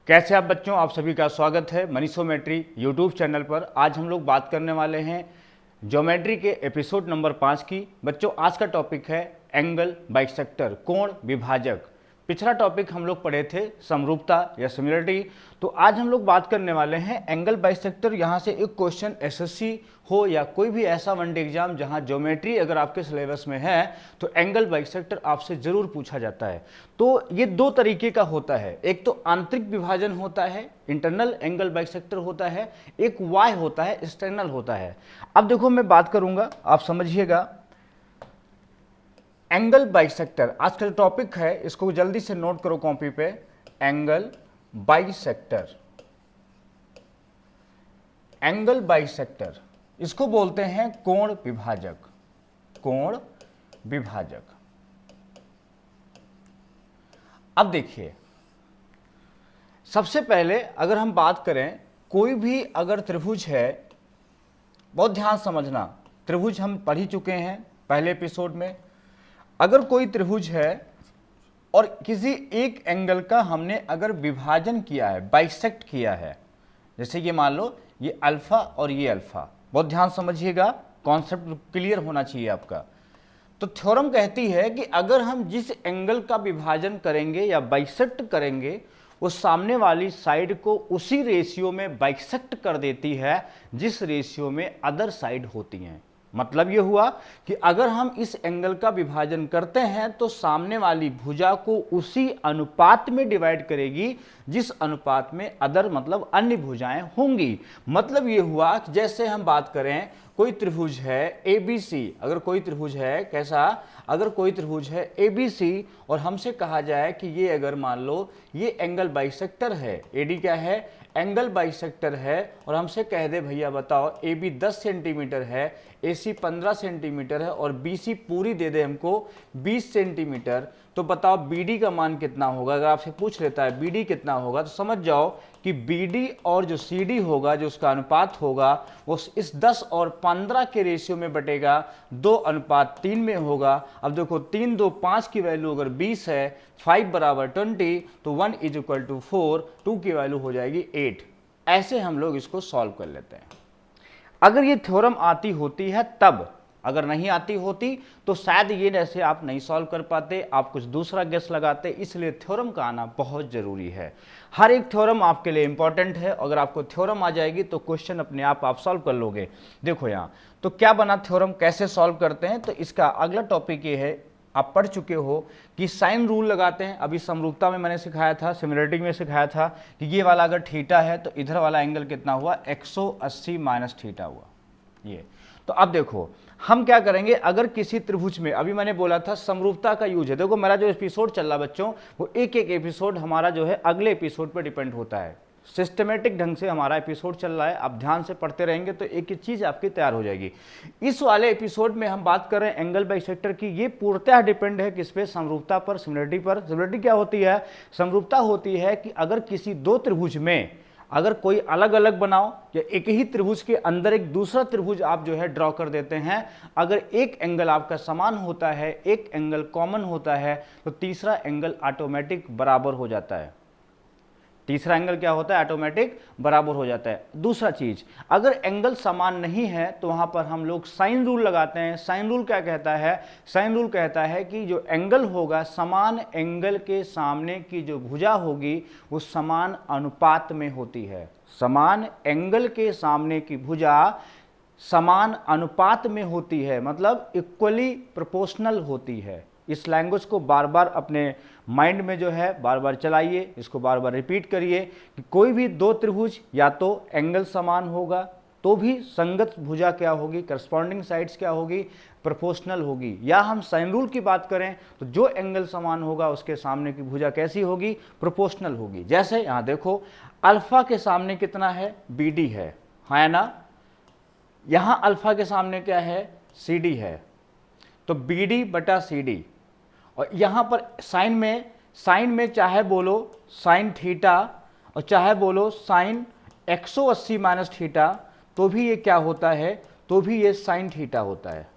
कैसे आप बच्चों, आप सभी का स्वागत है मनीषोमेट्री यूट्यूब चैनल पर। आज हम लोग बात करने वाले हैं ज्योमेट्री के एपिसोड नंबर 5 की। बच्चों आज का टॉपिक है एंगल बाइसेक्टर, कोण विभाजक। पिछला टॉपिक हम लोग पढ़े थे समरूपता या सिमिलरिटी, तो आज हम लोग बात करने वाले हैं एंगल बाइसेक्टर। यहाँ से एक क्वेश्चन एसएससी हो या कोई भी ऐसा वनडे एग्जाम जहाँ ज्योमेट्री अगर आपके सिलेबस में है तो एंगल बाइसेक्टर आपसे जरूर पूछा जाता है। तो ये दो तरीके का होता है, एक तो आंतरिक विभाजन होता है, इंटरनल एंगल बाइसेक्टर होता है, एक वाई होता है, एक्सटर्नल होता है। अब देखो मैं बात करूंगा, आप समझिएगा। एंगल बाइसेक्टर आज का जो टॉपिक है इसको जल्दी से नोट करो कॉपी पे। एंगल बाइसेक्टर, एंगल बाइसेक्टर इसको बोलते हैं कोण विभाजक, कोण विभाजक। अब देखिए, सबसे पहले अगर हम बात करें, कोई भी अगर त्रिभुज है, बहुत ध्यान समझना, त्रिभुज हम पढ़ ही चुके हैं पहले एपिसोड में। अगर कोई त्रिभुज है और किसी एक एंगल का हमने अगर विभाजन किया है, बाइसेक्ट किया है, जैसे ये मान लो ये अल्फा और ये अल्फा, बहुत ध्यान समझिएगा, कॉन्सेप्ट क्लियर होना चाहिए आपका। तो थ्योरम कहती है कि अगर हम जिस एंगल का विभाजन करेंगे या बाइसेक्ट करेंगे, वो सामने वाली साइड को उसी रेशियो में बाइसेक्ट कर देती है जिस रेशियो में अदर साइड होती हैं। मतलब ये हुआ कि अगर हम इस एंगल का विभाजन करते हैं तो सामने वाली भुजा को उसी अनुपात में डिवाइड करेगी जिस अनुपात में अदर मतलब अन्य भुजाएं होंगी। मतलब ये हुआ कि जैसे हम बात करें, कोई त्रिभुज है ABC, अगर कोई त्रिभुज है कैसा, अगर कोई त्रिभुज है ABC और हमसे कहा जाए कि ये अगर मान लो ये एंगल बाइसेक्टर है, AD क्या है, एंगल बाइसेक्टर है, और हमसे कह दे भैया बताओ AB 10 सेंटीमीटर है, AC 15 सेंटीमीटर है और BC पूरी दे दे हमको 20 सेंटीमीटर, तो बताओ BD का मान कितना होगा। अगर आपसे पूछ लेता है BD कितना होगा तो समझ जाओ कि BD और जो CD होगा, जो उसका अनुपात होगा, वो इस 10 और 15 के रेशियो में बटेगा, 2:3 में होगा। अब देखो 3 2 5 की वैल्यू अगर 20 है, 5 बराबर 20, तो 1 = 4, 2 की वैल्यू हो जाएगी 8। ऐसे हम लोग इसको सॉल्व कर लेते हैं। अगर ये थ्योरम आती होती है तब, अगर नहीं आती होती तो शायद ये ऐसे आप नहीं सॉल्व कर पाते, आप कुछ दूसरा गेस लगाते। इसलिए थ्योरम का आना बहुत जरूरी है। हर एक थ्योरम आपके लिए इंपॉर्टेंट है। अगर आपको थ्योरम आ जाएगी तो क्वेश्चन अपने आप सॉल्व कर लोगे। देखो यहाँ तो क्या बना, थ्योरम कैसे सॉल्व करते हैं, तो इसका अगला टॉपिक ये है, आप पढ़ चुके हो कि साइन रूल लगाते हैं। अभी समरूपता में मैंने सिखाया था, सिमिलरिटी में सिखाया था कि ये वाला अगर थीटा है तो इधर वाला एंगल कितना हुआ, 180 माइनस थीटा हुआ ये। तो अब देखो हम क्या करेंगे, अगर किसी त्रिभुज में, अभी मैंने बोला था समरूपता का यूज है। देखो मेरा जो एपिसोड चल रहा बच्चों, वो एक एक एपिसोड हमारा जो है अगले एपिसोड पर डिपेंड होता है। सिस्टमेटिक ढंग से हमारा एपिसोड चल रहा है, आप ध्यान से पढ़ते रहेंगे तो एक एक चीज आपकी तैयार हो जाएगी। इस वाले एपिसोड में हम बात कर रहे हैं एंगल बाइसेक्टर की। ये पूर्णतः डिपेंड है किस पे, समरूपता पर, सिमिलरिटी पर। सिमिलरिटी क्या होती है, समरूपता होती है कि अगर किसी दो त्रिभुज में अगर कोई अलग अलग बनाओ या एक ही त्रिभुज के अंदर एक दूसरा त्रिभुज आप जो है ड्रॉ कर देते हैं, अगर एक एंगल आपका समान होता है, एक एंगल कॉमन होता है, तो तीसरा एंगल ऑटोमेटिक बराबर हो जाता है। तीसरा एंगल क्या होता है, ऑटोमेटिक बराबर हो जाता है। दूसरा चीज, अगर एंगल समान नहीं है तो वहां पर हम लोग साइन रूल लगाते हैं। साइन रूल क्या कहता है, साइन रूल कहता है कि जो एंगल होगा, समान एंगल के सामने की जो भुजा होगी वो समान अनुपात में होती है। समान एंगल के सामने की भुजा समान अनुपात में होती है, मतलब इक्वली प्रोपोर्शनल होती है। इस लैंग्वेज को बार बार अपने माइंड में जो है बार बार चलाइए, इसको बार बार रिपीट करिए कि कोई भी दो त्रिभुज या तो एंगल समान होगा तो भी संगत भुजा क्या होगी, करस्पॉन्डिंग साइड्स क्या होगी, प्रोपोर्शनल होगी। या हम साइन रूल की बात करें तो जो एंगल समान होगा उसके सामने की भुजा कैसी होगी, प्रोपोर्शनल होगी। जैसे यहाँ देखो अल्फा के सामने कितना है, BD है ना। यहाँ अल्फा के सामने क्या है, CD है, तो BD बटा CD। और यहाँ पर साइन में चाहे बोलो साइन थीटा और चाहे बोलो साइन 180 माइनस थीटा, तो भी ये क्या होता है, तो भी ये साइन थीटा होता है।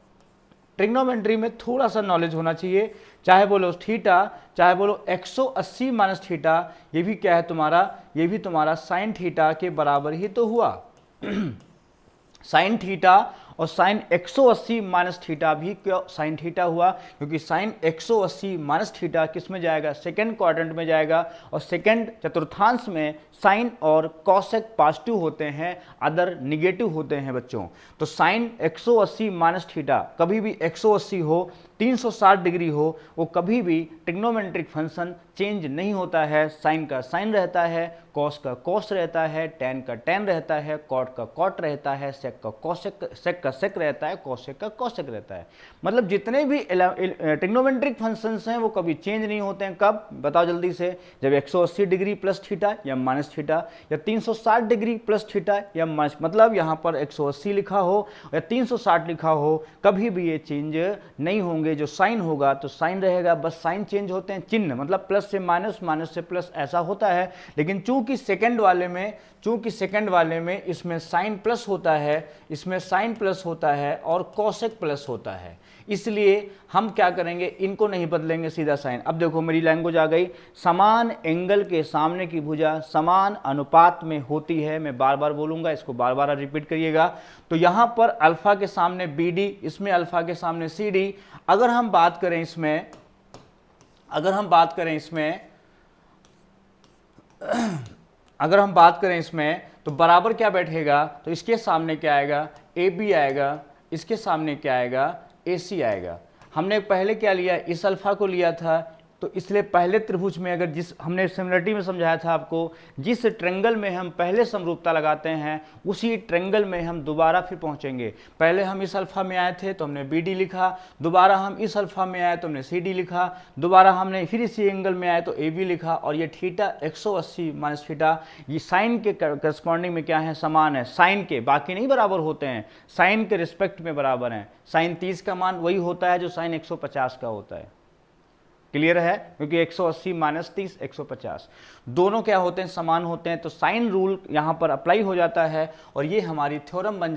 ट्रिग्नोमेट्री में थोड़ा सा नॉलेज होना चाहिए चाहे बोलो थीटा, चाहे बोलो 180 माइनस थीटा, ये भी क्या है तुम्हारा, ये भी तुम्हारा साइन थीटा के बराबर ही तो हुआ। साइन थीटा और साइन 180 माइनस थीटा भी क्यों साइन थीटा हुआ, क्योंकि साइन 180 माइनस थीटा किस में जाएगा, सेकंड क्वाड्रेंट में जाएगा, और सेकंड चतुर्थांश में साइन और कॉसेक पॉजिटिव होते हैं, अदर निगेटिव होते हैं बच्चों। तो साइन 180 माइनस थीटा कभी भी 180 हो, 360 डिग्री हो, वो कभी भी ट्रिग्नोमेट्रिक फंक्शन चेंज नहीं होता है। साइन का साइन रहता है, कॉस का कॉस रहता है, टेन का टेन रहता है, कॉट का कॉट रहता है, सेक का कॉसेक, सेक का सेक रहता है, कॉसेक का कॉसेक रहता है। मतलब जितने भी ट्रिग्नोमेट्रिक फंक्शंस हैं वो कभी चेंज नहीं होते हैं। कब बताओ जल्दी से, जब 180 डिग्री प्लस थीटा या माइनस थीटा, या 360 डिग्री प्लस थीटा या माइनस, मतलब यहाँ पर 180 लिखा हो या 360 लिखा हो, कभी भी ये चेंज नहीं होंगे। जो साइन होगा तो साइन रहेगा, बस साइन चेंज होते हैं, चिन्ह मतलब प्लस से माइनस, माइनस से प्लस, ऐसा होता है। लेकिन चूंकि सेकंड वाले में इसमें साइन प्लस होता है, इसमें साइन प्लस होता है और कॉसेक प्लस होता है, इसलिए हम क्या करेंगे, इनको नहीं बदलेंगे, सीधा साइन। अब देखो मेरी लैंग्वेज आ गई, समान एंगल के सामने की भुजा समान अनुपात में होती है। मैं बार बार बोलूंगा, इसको बार बार रिपीट करिएगा। तो यहां पर अल्फा के सामने BD, इसमें अल्फा के सामने CD। अगर हम बात करें इसमें तो बराबर क्या बैठेगा, तो इसके सामने क्या आएगा, AB आएगा, इसके सामने क्या आएगा, AC आएगा। हमने पहले क्या लिया, इस अल्फा को लिया था, तो इसलिए पहले त्रिभुज में अगर जिस हमने सिमिलरिटी में समझाया था आपको, जिस ट्रेंगल में हम पहले समरूपता लगाते हैं उसी ट्रेंगल में हम दोबारा फिर पहुंचेंगे। पहले हम इस अल्फा में आए थे तो हमने BD लिखा, दोबारा हम इस अल्फा में आए तो हमने CD लिखा, दोबारा हमने फिर इसी एंगल में आए तो AB लिखा, और ये थीटा 180 माइनस थीटा ये साइन के करस्पॉन्डिंग में क्या है, समान है। साइन के बाकी नहीं बराबर होते हैं, साइन के रिस्पेक्ट में बराबर हैं। साइन 30 का मान वही होता है जो साइन 150 का होता है। क्लियर है, क्योंकि 180 माइनस 30 150 दोनों क्या होते हैं, समान होते हैं। तो साइन रूल यहाँ पर अप्लाई हो जाता है और ये हमारी थ्योरम बन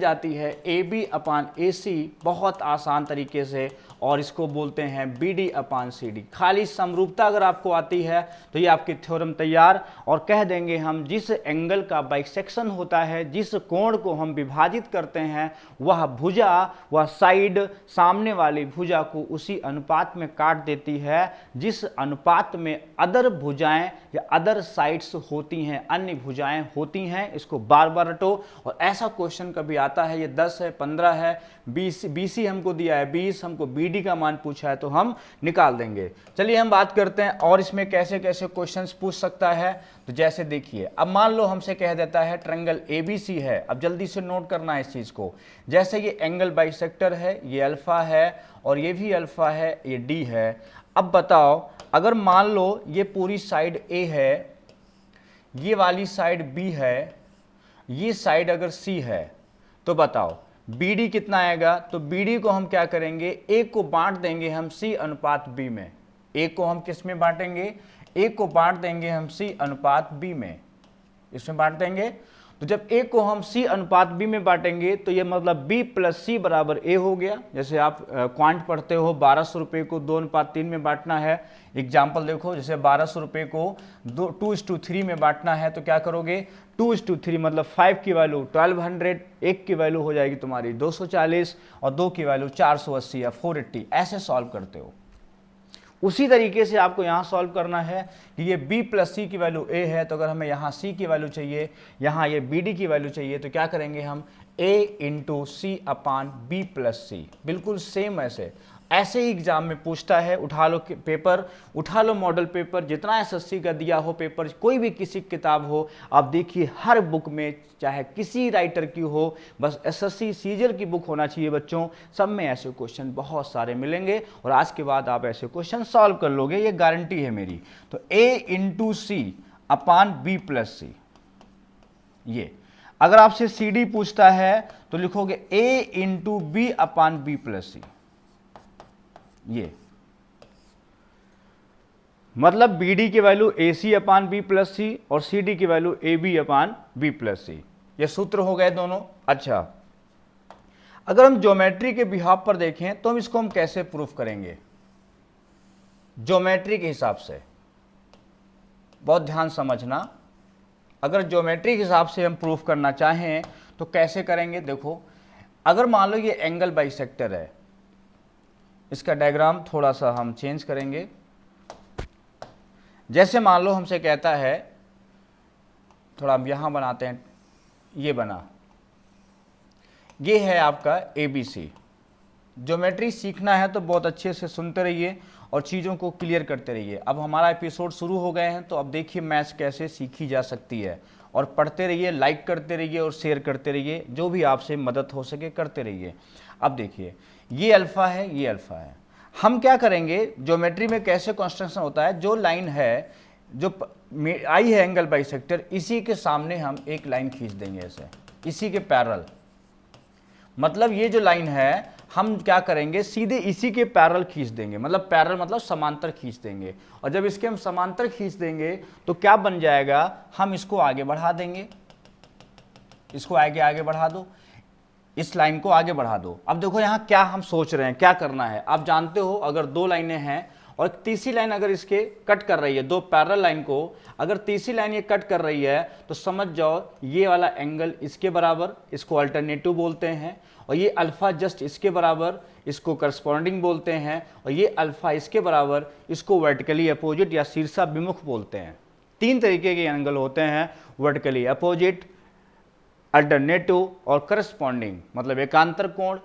जाती है AB अपान AC, बहुत आसान तरीके से, और इसको बोलते हैं BD अपान CD। खाली समरूपता अगर आपको आती है तो ये आपकी थ्योरम तैयार, और कह देंगे हम जिस एंगल का बाइसेक्शन होता है, जिस कोण को हम विभाजित करते हैं, वह भुजा, वह साइड सामने वाली भुजा को उसी अनुपात में काट देती है जिस अनुपात में अदर भुजाएं या अदर साइड्स होती हैं, अन्य भुजाएं होती हैं। इसको बार बार रटो, और ऐसा क्वेश्चन कभी आता है, ये 10 है, 15 है, 20 BC हमको दिया है, 20 हमको BD का मान पूछा है, तो हम निकाल देंगे। चलिए हम बात करते हैं और इसमें कैसे कैसे क्वेश्चंस पूछ सकता है। तो जैसे देखिए, अब मान लो हमसे कह देता है ट्रायंगल ABC है, अब जल्दी से नोट करना है इस चीज को। जैसे ये एंगल बाइसेक्टर है, ये अल्फा है और ये भी अल्फा है, ये D है। अब बताओ, अगर मान लो ये पूरी साइड A है, ये वाली साइड B है, ये साइड अगर C है, तो बताओ BD कितना आएगा। तो BD को हम क्या करेंगे, A को बांट देंगे हम C अनुपात B में। A को हम किस में बांटेंगे, A को बांट देंगे हम C अनुपात B में, इसमें बांट देंगे। तो जब A को हम C अनुपात B में बांटेंगे तो ये मतलब B प्लस C बराबर A हो गया। जैसे आप क्वांट पढ़ते हो, 1200 रुपये को 2:3 में बांटना है। एग्जाम्पल देखो, जैसे 1200 रुपये को 2:3 में बांटना है, तो क्या करोगे, 2:3 मतलब 5 की वैल्यू 1200, 1 की वैल्यू हो जाएगी तुम्हारी 240 और 2 की वैल्यू 480 या 480, ऐसे सॉल्व करते हो। उसी तरीके से आपको यहाँ सॉल्व करना है कि ये B प्लस C की वैल्यू A है, तो अगर हमें यहाँ C की वैल्यू चाहिए, यहाँ ये BD की वैल्यू चाहिए, तो क्या करेंगे हम, A into C upon B plus C। बिल्कुल सेम ऐसे ही एग्जाम में पूछता है। उठा लो पेपर, उठा लो मॉडल पेपर, जितना SSC का दिया हो पेपर, कोई भी किसी किताब हो, आप देखिए हर बुक में, चाहे किसी राइटर की हो, बस SSC सीजर की बुक होना चाहिए बच्चों, सब में ऐसे क्वेश्चन बहुत सारे मिलेंगे और आज के बाद आप ऐसे क्वेश्चन सॉल्व कर लोगे, ये गारंटी है मेरी। तो A into C upon B plus C। ये अगर आपसे CD पूछता है तो लिखोगे A into B upon B plus C। ये मतलब BD की वैल्यू AC अपान B प्लस C और CD की वैल्यू AB अपान B प्लस C। ये सूत्र हो गए दोनों। अच्छा, अगर हम ज्योमेट्री के बिहाफ पर देखें तो हम इसको कैसे प्रूफ करेंगे। ज्योमेट्री के हिसाब से, बहुत ध्यान समझना, अगर ज्योमेट्री के हिसाब से हम प्रूफ करना चाहें तो कैसे करेंगे। देखो, अगर मान लो ये एंगल बाइसेक्टर है, इसका डायग्राम थोड़ा सा हम चेंज करेंगे। जैसे मान लो हमसे कहता है, थोड़ा हम यहां बनाते हैं, ये बना, ये है आपका ABC। ज्योमेट्री सीखना है तो बहुत अच्छे से सुनते रहिए और चीज़ों को क्लियर करते रहिए। अब हमारा एपिसोड शुरू हो गए हैं, तो अब देखिए मैथ्स कैसे सीखी जा सकती है, और पढ़ते रहिए, लाइक करते रहिए और शेयर करते रहिए, जो भी आपसे मदद हो सके करते रहिए। अब देखिए, ये अल्फ़ा है, ये अल्फ़ा है। हम क्या करेंगे, ज्योमेट्री में कैसे कंस्ट्रक्शन होता है, जो लाइन है, जो आई है एंगल बाइसेक्टर, इसी के सामने हम एक लाइन खींच देंगे ऐसे, इसी के पैरेलल। मतलब ये जो लाइन है, हम क्या करेंगे, सीधे इसी के पैरेलल खींच देंगे। मतलब पैरेलल मतलब समांतर खींच देंगे, और जब इसके हम समांतर खींच देंगे तो क्या बन जाएगा, हम इसको आगे बढ़ा देंगे, इसको आगे बढ़ा दो, इस लाइन को आगे बढ़ा दो। अब देखो यहाँ क्या हम सोच रहे हैं, क्या करना है। आप जानते हो, अगर दो लाइनें हैं और तीसरी लाइन अगर इसके कट कर रही है, दो पैरेलल लाइन को अगर तीसरी लाइन ये कट कर रही है, तो समझ जाओ ये वाला एंगल इसके बराबर, इसको अल्टरनेटिव बोलते हैं, और ये अल्फा जस्ट इसके बराबर, इसको करस्पॉन्डिंग बोलते हैं, और ये अल्फा इसके बराबर, इसको वर्टिकली अपोजिट या शीर्षाभिमुख बोलते हैं। तीन तरीके के एंगल होते हैं, वर्टिकली अपोजिट, अल्टरनेटिव और करस्पॉन्डिंग, मतलब एकांतर कोण।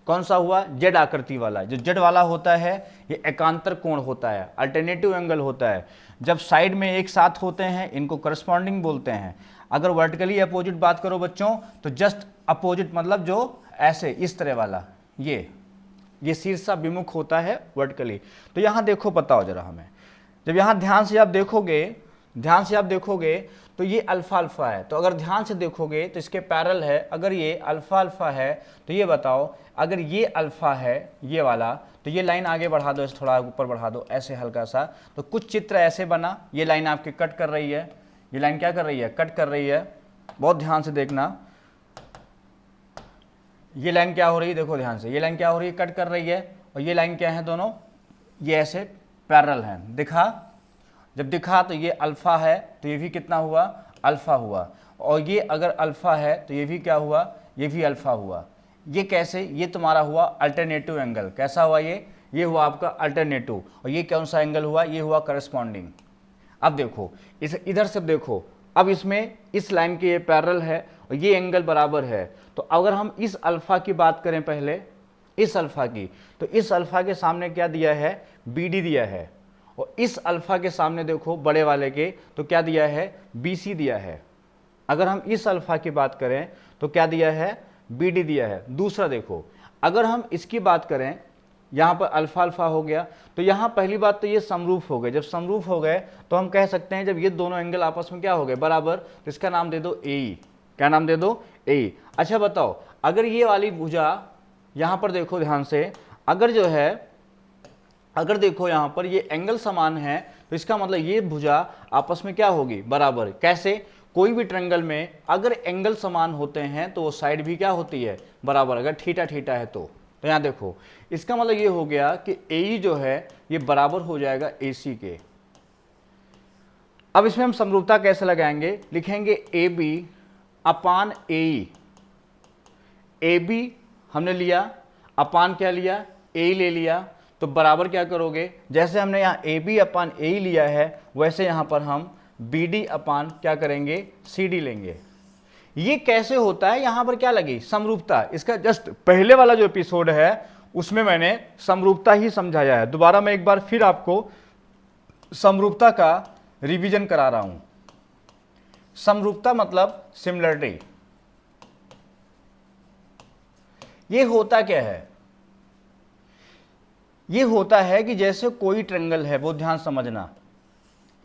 कौन सा हुआ, जेड आकृति वाला, जो जेड वाला होता है ये एकांतर कोण होता है, अल्टरनेटिव एंगल होता है। जब साइड में एक साथ होते हैं इनको करस्पॉन्डिंग बोलते हैं। अगर वर्टिकली अपोजिट बात करो बच्चों, तो जस्ट अपोजिट मतलब जो ऐसे इस तरह वाला, ये शीर्षाभिमुख होता है वर्टिकली। तो यहाँ देखो, बताओ जरा हमें, जब यहाँ ध्यान से आप देखोगे तो ये अल्फा अल्फा है, तो अगर ध्यान से देखोगे तो इसके पैरेलल है। अगर ये अल्फा अल्फा है तो ये बताओ, अगर ये अल्फा है ये वाला, तो ये लाइन आगे बढ़ा दो, इस थोड़ा ऊपर बढ़ा दो ऐसे हल्का सा, तो कुछ चित्र ऐसे बना। ये लाइन आपकी कट कर रही है, ये लाइन क्या कर रही है, कट कर रही है। बहुत ध्यान से देखना, ये लाइन क्या हो रही है, देखो ध्यान से, ये लाइन क्या हो रही है, कट कर रही है, और ये लाइन क्या है, दोनों ये ऐसे पैरेलल हैं। दिखा, जब दिखा तो ये अल्फा है, तो ये भी कितना हुआ, अल्फा हुआ, और ये अगर अल्फा है तो ये भी क्या हुआ, ये भी अल्फा हुआ। ये कैसे, ये तुम्हारा हुआ अल्टरनेटिव एंगल। कैसा हुआ ये हुआ आपका अल्टरनेटिव, और ये कौन सा एंगल हुआ, ये हुआ करस्पॉन्डिंग। अब देखो, इस इधर से देखो, अब इसमें इस लाइन के ये पैरेलल है और ये एंगल बराबर है। तो अगर हम इस अल्फा की बात करें पहले, इस अल्फा की, तो इस अल्फा के सामने क्या दिया है, BD दिया है, और इस अल्फा के सामने देखो बड़े वाले के, तो क्या दिया है, BC दिया है। अगर हम इस अल्फा की बात करें तो क्या दिया है, BD दिया है। दूसरा देखो, अगर हम इसकी बात करें, यहाँ पर अल्फा अल्फा हो गया, तो यहाँ पहली बात तो ये समरूप हो गए। जब समरूप हो गए तो हम कह सकते हैं, जब ये दोनों एंगल आपस में क्या हो गए, बराबर, तो इसका नाम दे दो AE। क्या नाम दे दो, AE। अच्छा बताओ, अगर ये वाली भुजा यहाँ पर देखो ध्यान से, अगर जो है, अगर देखो यहाँ पर ये एंगल समान है, तो इसका मतलब ये भुजा आपस में क्या होगी, बराबर। कैसे, कोई भी ट्रायंगल में अगर एंगल समान होते हैं तो वो साइड भी क्या होती है, बराबर, अगर थीटा थीटा है तो यहाँ देखो, इसका मतलब ये हो गया कि AE जो है ये बराबर हो जाएगा AC के। अब इसमें हम समरूपता कैसे लगाएंगे, लिखेंगे AB अपान AE। AB हमने लिया, अपान क्या लिया, AE ले लिया, तो बराबर क्या करोगे, जैसे हमने यहाँ AB अपान AE लिया है, वैसे यहाँ पर हम BD अपान क्या करेंगे, CD लेंगे। ये कैसे होता है, यहाँ पर क्या लगी, समरूपता। इसका जस्ट पहले वाला जो एपिसोड है उसमें मैंने समरूपता ही समझाया है। दोबारा मैं एक बार फिर आपको समरूपता का रिवीजन करा रहा हूं। समरूपता मतलब सिमिलरिटी। ये होता क्या है, ये होता है कि जैसे कोई ट्रायंगल है, वो ध्यान समझना,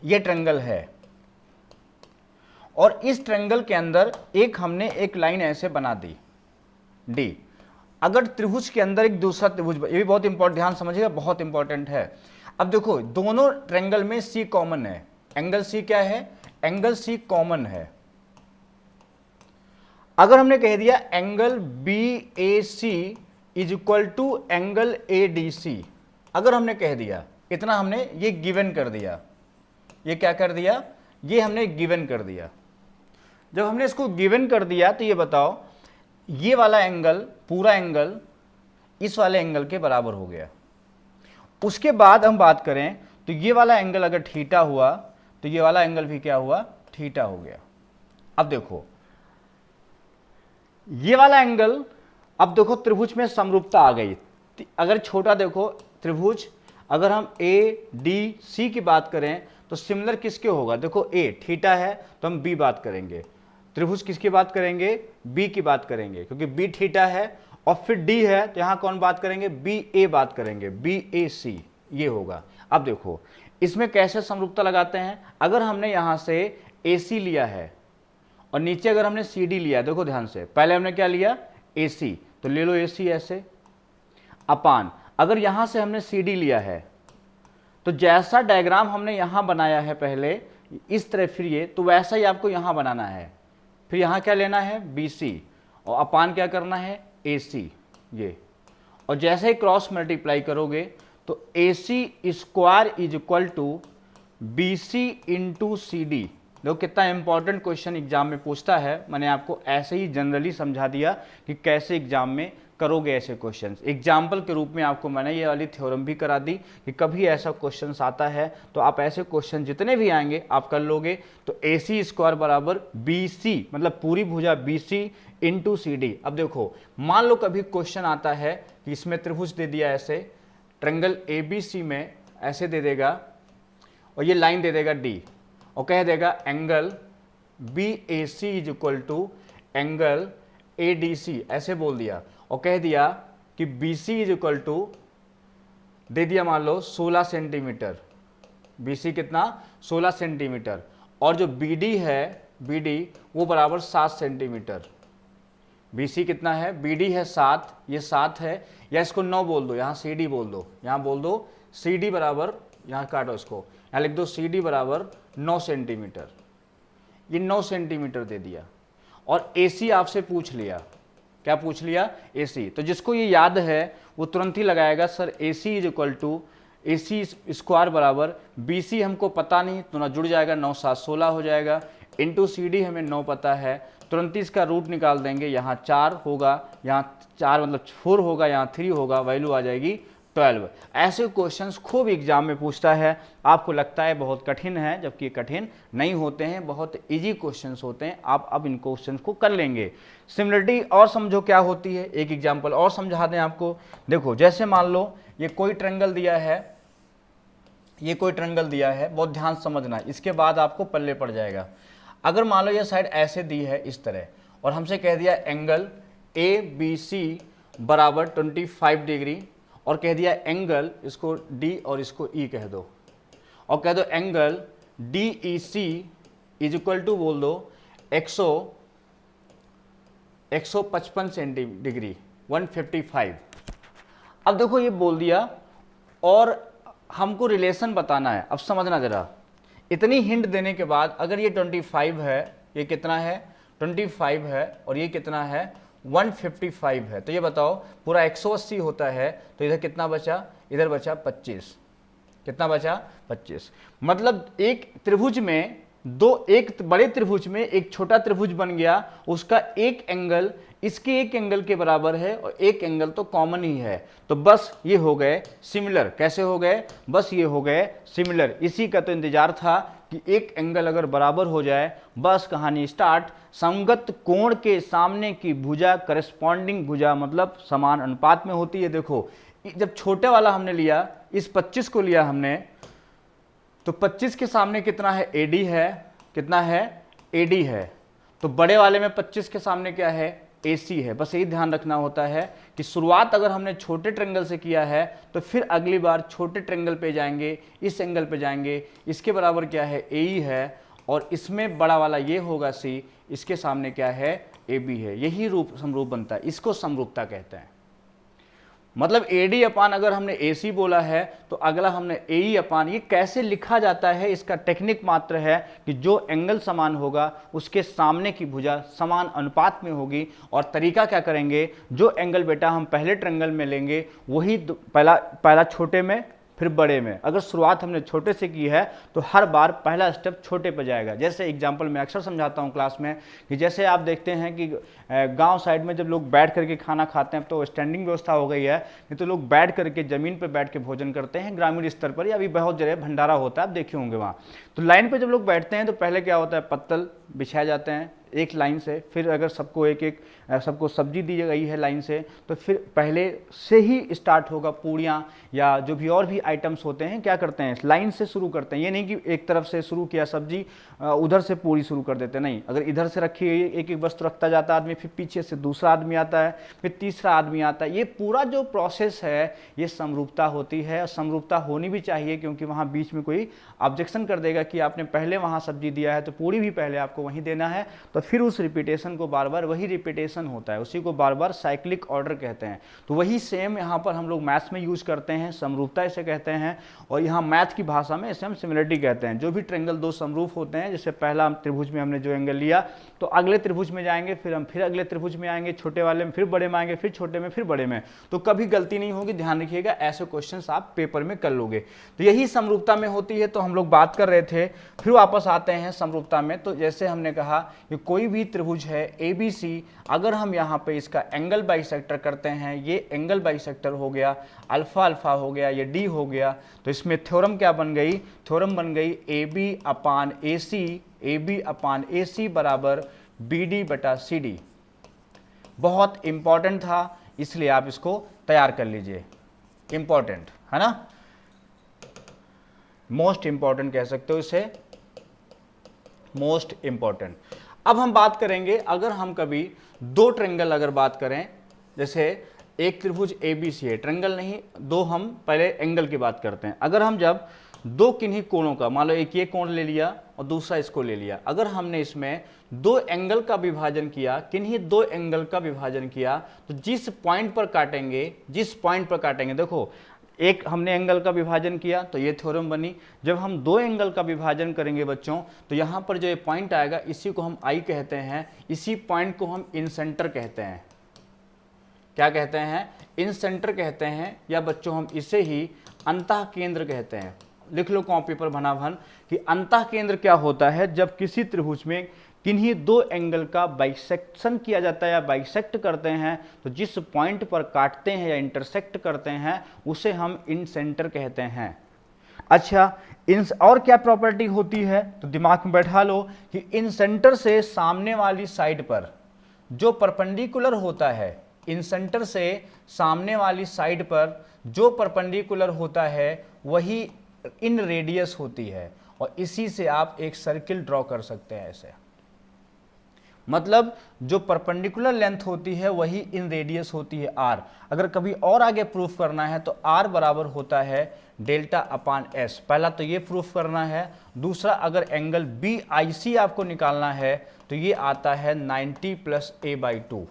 ये ट्रायंगल है और इस ट्रायंगल के अंदर हमने एक लाइन ऐसे बना दी D। अगर त्रिभुज के अंदर एक दूसरा त्रिभुज, ये भी बहुत इंपॉर्टेंट, ध्यान समझिएगा, बहुत इंपॉर्टेंट है। अब देखो, दोनों ट्रायंगल में C कॉमन है, एंगल C क्या है, एंगल C कॉमन है। अगर हमने कह दिया angle BAC is equal to angle ADC, अगर हमने कह दिया इतना हमने ये गिवन कर दिया। ये क्या कर दिया, ये हमने गिवन कर दिया। जब हमने इसको गिवन कर दिया तो ये बताओ ये वाला एंगल, पूरा एंगल इस वाले एंगल के बराबर हो गया। उसके बाद हम बात करें तो ये वाला एंगल अगर थीटा हुआ तो ये वाला एंगल भी क्या हुआ, थीटा हो गया। अब देखो ये वाला एंगल, अब देखो त्रिभुज में समरूपता आ गई। अगर छोटा देखो त्रिभुज, अगर हम ए डी सी की बात करें तो सिमिलर किसके होगा, देखो ए थीटा है तो हम बी बात करेंगे, त्रिभुज किसकी बात करेंगे, बी की बात करेंगे, क्योंकि बी थीटा है। और फिर डी है तो यहां कौन बात करेंगे, बी ए बात करेंगे, बी ए सी ये होगा। अब देखो इसमें कैसे समरूपता लगाते हैं, अगर हमने यहां से ए सी लिया है और नीचे अगर हमने सी डी लिया, देखो ध्यान से, पहले हमने क्या लिया ए सी, तो ले लो ए सी ऐसे, अपान अगर यहां से हमने सी डी लिया है तो जैसा डायग्राम हमने यहां बनाया है पहले इस तरह, फिर ये तो वैसा ही आपको यहां बनाना है। फिर यहां क्या लेना है बी सी और अपान क्या करना है ए सी ये, और जैसे ही क्रॉस मल्टीप्लाई करोगे तो A C square is equal to B C into C D. देखो कितना इंपॉर्टेंट क्वेश्चन एग्जाम में पूछता है, मैंने आपको ऐसे ही जनरली समझा दिया कि कैसे एग्जाम में करोगे ऐसे क्वेश्चंस। एग्जाम्पल के रूप में आपको मैंने ये वाली थ्योरम भी करा दी कि कभी ऐसा क्वेश्चन आता है तो आप ऐसे क्वेश्चन जितने भी आएंगे आप कर लोगे। तो ए सी स्क्वायर बराबर बी सी, मतलब पूरी भुजा B C into C D. अब देखो मान लो कभी क्वेश्चन आता है कि इसमें त्रिभुज दे दिया ऐसे, ट्रायंगल ए बी सी में ऐसे दे देगा और ये लाइन दे देगा डी और कह देगा angle B A C is equal to angle A D C, ऐसे बोल दिया और कह दिया कि B C is equal to दे दिया मान लो 16 सेंटीमीटर, बी सी कितना 16 सेंटीमीटर, और जो बी डी है बी डी वो बराबर 7 सेंटीमीटर। बी सी कितना है, बी डी है 7, ये 7 है, या इसको 9 बोल दो, यहाँ सी डी बोल दो, यहाँ बोल दो सी डी बराबर, यहाँ काटो इसको, यहाँ लिख दो सी डी बराबर 9 सेंटीमीटर। ये 9 सेंटीमीटर दे दिया और ए सी आपसे पूछ लिया, क्या पूछ लिया ए सी। तो जिसको ये याद है वो तुरंत ही लगाएगा sir A C is equal to A C square बराबर बी सी हमको पता नहीं तो ना जुड़ जाएगा, 9 7 16 हो जाएगा, इंटू सी डी हमें 9 पता है, तुरंत ही इसका रूट निकाल देंगे, यहाँ 4 होगा, यहाँ 4 मतलब 4 होगा, यहाँ 3 होगा, वैल्यू आ जाएगी 12। ऐसे क्वेश्चंस खूब एग्जाम में पूछता है, आपको लगता है बहुत कठिन है, जबकि कठिन नहीं होते हैं, बहुत इजी क्वेश्चंस होते हैं। आप अब इन क्वेश्चंस को कर लेंगे। सिमिलरिटी और समझो क्या होती है, एक एग्जांपल और समझा दें आपको। देखो जैसे मान लो ये कोई ट्रायंगल दिया है, ये कोई ट्रायंगल दिया है, बहुत ध्यान समझना, इसके बाद आपको पल्ले पड़ जाएगा। अगर मान लो ये साइड ऐसे दी है इस तरह और हमसे कह दिया एंगल ए बी सी बराबर 25 डिग्री और कह दिया एंगल, इसको डी और इसको ई कह दो, और कह दो angle D E C is equal to बोल दो 155 डिग्री 155। अब देखो ये बोल दिया और हमको रिलेशन बताना है। अब समझना जरा, इतनी हिंट देने के बाद अगर ये 25 है, ये कितना है 25 है, और ये कितना है 155 है, तो ये बताओ पूरा 180 होता है, तो इधर कितना बचा, इधर बचा 25, कितना बचा 25। मतलब एक त्रिभुज में दो, एक बड़े त्रिभुज में एक छोटा त्रिभुज बन गया, उसका एक एंगल इसके एक एंगल के बराबर है और एक एंगल तो कॉमन ही है, तो बस ये हो गए सिमिलर। कैसे हो गए, बस ये हो गए सिमिलर। इसी का तो इंतजार था कि एक एंगल अगर बराबर हो जाए बस कहानी स्टार्ट। संगत कोण के सामने की भुजा करस्पॉन्डिंग भुजा मतलब समान अनुपात में होती है। देखो जब छोटे वाला हमने लिया, इस 25 को लिया हमने, तो 25 के सामने कितना है AD है, कितना है AD है, तो बड़े वाले में 25 के सामने क्या है AC है। बस यही ध्यान रखना होता है कि शुरुआत अगर हमने छोटे ट्रायंगल से किया है तो फिर अगली बार छोटे ट्रायंगल पे जाएंगे, इस एंगल पे जाएंगे, इसके बराबर क्या है AE है, और इसमें बड़ा वाला ये होगा C, इसके सामने क्या है AB है। यही रूप समरूप बनता है, इसको समरूपता कहते हैं। मतलब AD अपान अगर हमने AC बोला है तो अगला हमने AE अपान, ये कैसे लिखा जाता है इसका टेक्निक मात्र है कि जो एंगल समान होगा उसके सामने की भुजा समान अनुपात में होगी। और तरीका क्या करेंगे, जो एंगल बेटा हम पहले ट्रायंगल में लेंगे वही पहला छोटे में फिर बड़े में। अगर शुरुआत हमने छोटे से की है तो हर बार पहला स्टेप छोटे पर जाएगा। जैसे एग्जांपल मैं अक्सर समझाता हूँ क्लास में कि जैसे आप देखते हैं कि गांव साइड में जब लोग बैठ करके खाना खाते हैं तो स्टैंडिंग व्यवस्था हो गई है, नहीं तो लोग बैठ करके ज़मीन पर बैठ के भोजन करते हैं ग्रामीण स्तर पर, या अभी बहुत जगह भंडारा होता है, आप देखे होंगे वहाँ। तो लाइन पर जब लोग बैठते हैं तो पहले क्या होता है, पत्तल बिछाए जाते हैं एक लाइन से, फिर अगर सबको एक एक सबको सब्जी दी गई है लाइन से, तो फिर पहले से ही स्टार्ट होगा पूड़ियाँ या जो भी और भी आइटम्स होते हैं, क्या करते हैं लाइन से शुरू करते हैं। ये नहीं कि एक तरफ से शुरू किया सब्जी उधर से पूड़ी शुरू कर देते, नहीं, अगर इधर से रखी एक एक वस्तु रखता जाता आदमी, फिर पीछे से दूसरा आदमी आता है, फिर तीसरा आदमी आता है। ये पूरा जो प्रोसेस है ये समरूपता होती है, और समरूपता होनी भी चाहिए, क्योंकि वहाँ बीच में कोई ऑब्जेक्शन कर देगा कि आपने पहले वहाँ सब्जी दिया है तो पूड़ी भी पहले आपको वहीं देना है, तो फिर उस रिपीटेशन को बार बार, वही रिपीटेशन होता है, उसी को बार बार साइक्लिक ऑर्डर कहते हैं। तो वही सेम यहाँ पर हम लोग मैथ्स में यूज करते हैं, समरूपता इसे कहते हैं, और यहाँ मैथ की भाषा में इसे हम सिमिलरिटी कहते हैं। जो भी ट्रायंगल दो समरूप होते हैं, जैसे पहला त्रिभुज में हमने जो एंगल लिया, तो अगले त्रिभुज में जाएंगे, फिर हम फिर अगले त्रिभुज में आएंगे, छोटे वाले में, फिर बड़े में आएंगे, फिर छोटे में, फिर बड़े में। तो कभी गलती नहीं होगी, ध्यान रखिएगा, ऐसे क्वेश्चन आप पेपर में कर लोगे। तो यही समरूपता में होती है। तो हम लोग बात कर रहे थे, फिर वापस आते हैं समरूपता में। तो जैसे हमने कहा कि कोई भी त्रिभुज है ABC, अगर हम यहाँ पे इसका एंगल बाइसेक्टर करते हैं, ये एंगल बाइसेक्टर हो गया, अल्फा अल्फा हो गया, ये D हो गया, तो इसमें थ्योरम क्या बन गई, थ्योरम बन गई AB अपान AC बराबर BD बटा CD। बहुत इंपॉर्टेंट था, इसलिए आप इसको तैयार कर लीजिए, इंपॉर्टेंट है ना, मोस्ट इंपॉर्टेंट कह सकते हो इसे, मोस्ट इंपॉर्टेंट। अब हम बात करेंगे, अगर हम कभी दो ट्रायंगल अगर बात करें, जैसे एक त्रिभुज ABC है, ट्रायंगल नहीं, दो, हम पहले एंगल की बात करते हैं। अगर हम जब दो किन्हीं कोणों का, मान लो एक ये कोण ले लिया और दूसरा इसको ले लिया, अगर हमने इसमें दो एंगल का विभाजन किया, किन्हीं दो एंगल का विभाजन किया, तो जिस पॉइंट पर काटेंगे, देखो एक हमने एंगल का विभाजन किया तो ये थ्योरम बनी। जब हम दो एंगल का विभाजन करेंगे बच्चों, तो यहाँ पर जो ये पॉइंट आएगा, इसी को हम I कहते हैं, इसी पॉइंट को हम इन सेंटर कहते हैं। क्या कहते हैं, इन सेंटर कहते हैं, या बच्चों हम इसे ही अंतः केंद्र कहते हैं। लिख लो कॉपी पर भनाभन कि अंतः केंद्र क्या होता है, जब किसी त्रिभुज में किन्हीं दो एंगल का बाइसेक्शन किया जाता है या बाइसेक्ट करते हैं, तो जिस पॉइंट पर काटते हैं या इंटरसेक्ट करते हैं उसे हम इन सेंटर कहते हैं। अच्छा, इन और क्या प्रॉपर्टी होती है, तो दिमाग में बैठा लो कि इन सेंटर से सामने वाली साइड पर जो परपेंडिकुलर होता है, इन सेंटर से सामने वाली साइड पर जो परपेंडिकुलर होता है वही इन रेडियस होती है, और इसी से आप एक सर्किल ड्रॉ कर सकते हैं ऐसे। मतलब जो परपेंडिकुलर लेंथ होती है वही इन रेडियस होती है R। अगर कभी और आगे प्रूफ करना है तो R बराबर होता है डेल्टा अपान S। पहला तो ये प्रूफ करना है। दूसरा, अगर एंगल BIC आपको निकालना है तो ये आता है 90 प्लस A/2,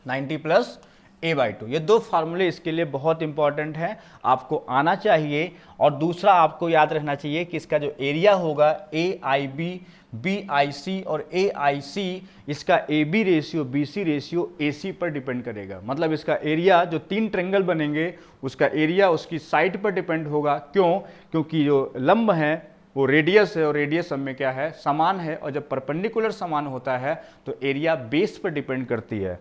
90 प्लस A/2। ये दो फार्मूले इसके लिए बहुत इंपॉर्टेंट है, आपको आना चाहिए। और दूसरा आपको याद रखना चाहिए कि इसका जो एरिया होगा AIB, BIC और AIC, इसका AB ratio, BC ratio AC पर डिपेंड करेगा। मतलब इसका एरिया, जो तीन ट्रायंगल बनेंगे उसका एरिया उसकी साइड पर डिपेंड होगा। क्यों? क्योंकि जो लंब है वो रेडियस है, और रेडियस सब में क्या है, समान है, और जब परपेंडिकुलर समान होता है तो एरिया बेस पर डिपेंड करती है।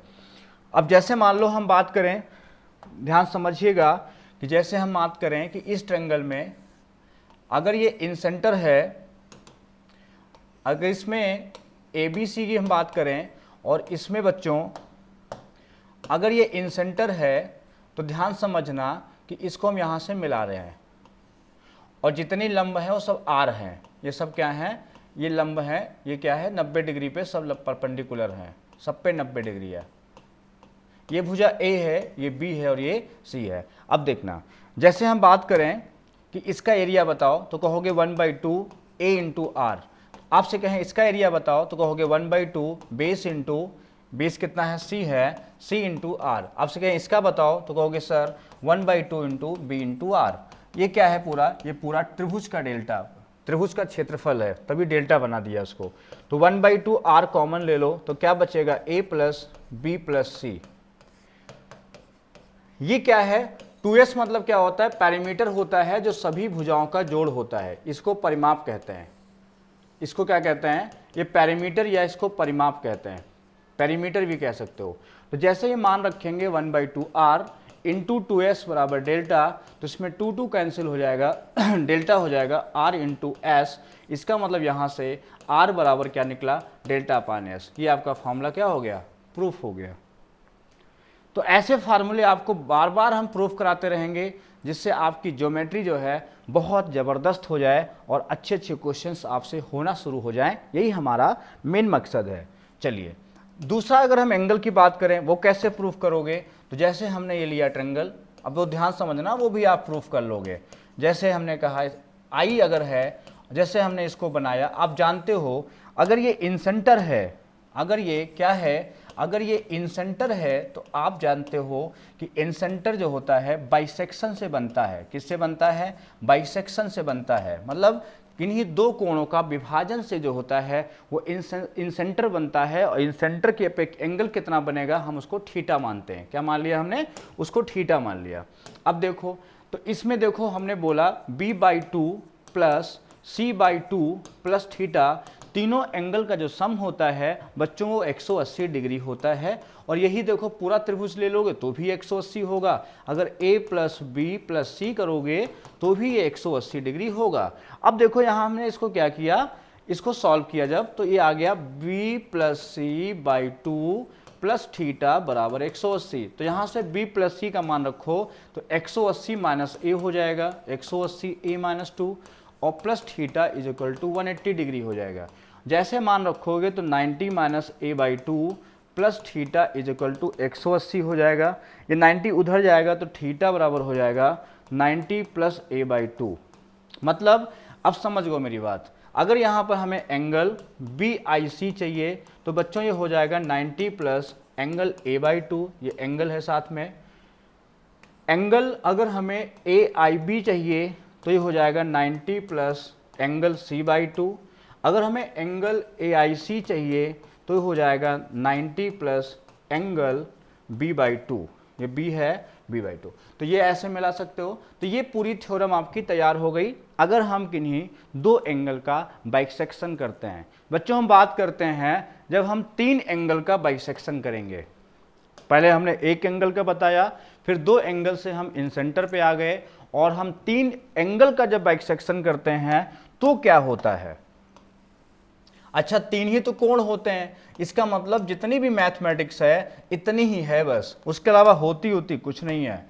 अब जैसे मान लो हम बात करें, ध्यान समझिएगा कि जैसे हम बात करें कि इस ट्रायंगल में अगर ये इन सेंटर है, अगर इसमें ABC की हम बात करें और इसमें बच्चों अगर ये इन सेंटर है, तो ध्यान समझना कि इसको हम यहाँ से मिला रहे हैं, और जितनी लंब है वो सब R हैं। ये सब क्या हैं, ये लंब है, ये क्या है, 90 डिग्री पे सब परपेंडिकुलर हैं, सब पे 90 डिग्री है। ये भुजा A है, ये B है और ये C है। अब देखना, जैसे हम बात करें कि इसका एरिया बताओ तो कहोगे 1/2 A इंटू R। आपसे कहें इसका एरिया बताओ तो कहोगे 1/2 बेस इंटू, बेस कितना है, C है, C इंटू R। आपसे कहें इसका बताओ तो कहोगे sir 1/2 into B into R। ये क्या है पूरा, ये पूरा त्रिभुज का डेल्टा, त्रिभुज का क्षेत्रफल है, तभी डेल्टा बना दिया उसको। तो 1/2 R कॉमन ले लो तो क्या बचेगा, A plus B plus C। ये क्या है, 2s मतलब क्या होता है, पैरामीटर होता है जो सभी भुजाओं का जोड़ होता है, इसको परिमाप कहते हैं। इसको क्या कहते हैं, ये पैरामीटर या इसको परिमाप कहते हैं, पैरामीटर भी कह सकते हो। तो जैसे ये मान रखेंगे 1/2 r इंटू 2s बराबर डेल्टा, तो इसमें 2 कैंसिल हो जाएगा डेल्टा हो जाएगा r इंटू एस। इसका मतलब यहाँ से r बराबर क्या निकला, डेल्टा अपान एस। ये आपका फॉर्मूला क्या हो गया, प्रूफ हो गया। तो ऐसे फार्मूले आपको बार बार हम प्रूफ कराते रहेंगे, जिससे आपकी ज्योमेट्री जो है बहुत ज़बरदस्त हो जाए और अच्छे अच्छे क्वेश्चंस आपसे होना शुरू हो जाएं। यही हमारा मेन मकसद है। चलिए दूसरा, अगर हम एंगल की बात करें, वो कैसे प्रूफ करोगे, तो जैसे हमने ये लिया ट्रायंगल, अब वो ध्यान समझना, वो भी आप प्रूफ कर लोगे। जैसे हमने कहा आई अगर है, जैसे हमने इसको बनाया, आप जानते हो अगर ये इनसेंटर है, अगर ये क्या है, अगर ये इनसेंटर है, तो आप जानते हो कि इनसेंटर जो होता है बाइसेक्शन से बनता है। किससे बनता है, बाइसेक्शन से बनता है। मतलब किन्हीं दो कोणों का विभाजन से जो होता है वो इनसेंटर बनता है, और इनसेंटर के अपेक्ष एंगल कितना बनेगा, हम उसको थीटा मानते हैं। क्या मान लिया हमने, उसको थीटा मान लिया। अब देखो, तो इसमें देखो हमने बोला b/2 plus c/2 plus theta, तीनों एंगल का जो सम होता है बच्चों वो 180 डिग्री होता है। और यही देखो पूरा त्रिभुज ले लोगे तो भी 180 होगा, अगर a प्लस बी प्लस सी करोगे तो भी ये 180 डिग्री होगा। अब देखो यहाँ हमने इसको क्या किया, इसको सॉल्व किया जब, तो ये आ गया b plus C by 2 plus theta बराबर 180। तो यहाँ से b प्लस सी का मान रखो तो 180 माइनस ए हो जाएगा, 180 a माइनस 2, और plus theta is equal to 180 degree हो जाएगा। जैसे मान रखोगे तो 90 minus a/2 plus theta is equal to 180 हो जाएगा। ये 90 उधर जाएगा तो थीटा बराबर हो जाएगा 90 प्लस a/2। मतलब अब समझ गो मेरी बात, अगर यहाँ पर हमें एंगल BIC चाहिए तो बच्चों ये हो जाएगा 90 प्लस एंगल a/2, ये एंगल है साथ में। एंगल अगर हमें AIB चाहिए तो ये हो जाएगा 90 प्लस एंगल C/2। अगर हमें एंगल AIC चाहिए तो ये हो जाएगा 90 प्लस एंगल B/2, ये B है B/2। तो ये ऐसे मिला सकते हो। तो ये पूरी थ्योरम आपकी तैयार हो गई अगर हम किन्हीं दो एंगल का बाइसेक्शन करते हैं। बच्चों हम बात करते हैं जब हम तीन एंगल का बाइसेक्शन करेंगे। पहले हमने एक एंगल का बताया, फिर दो एंगल से हम इनसेंटर पे आ गए, और हम तीन एंगल का जब बाइसेक्शन करते हैं तो क्या होता है। अच्छा, तीन ही तो कोण होते हैं, इसका मतलब जितनी भी मैथमेटिक्स है इतनी ही है बस, उसके अलावा होती कुछ नहीं है।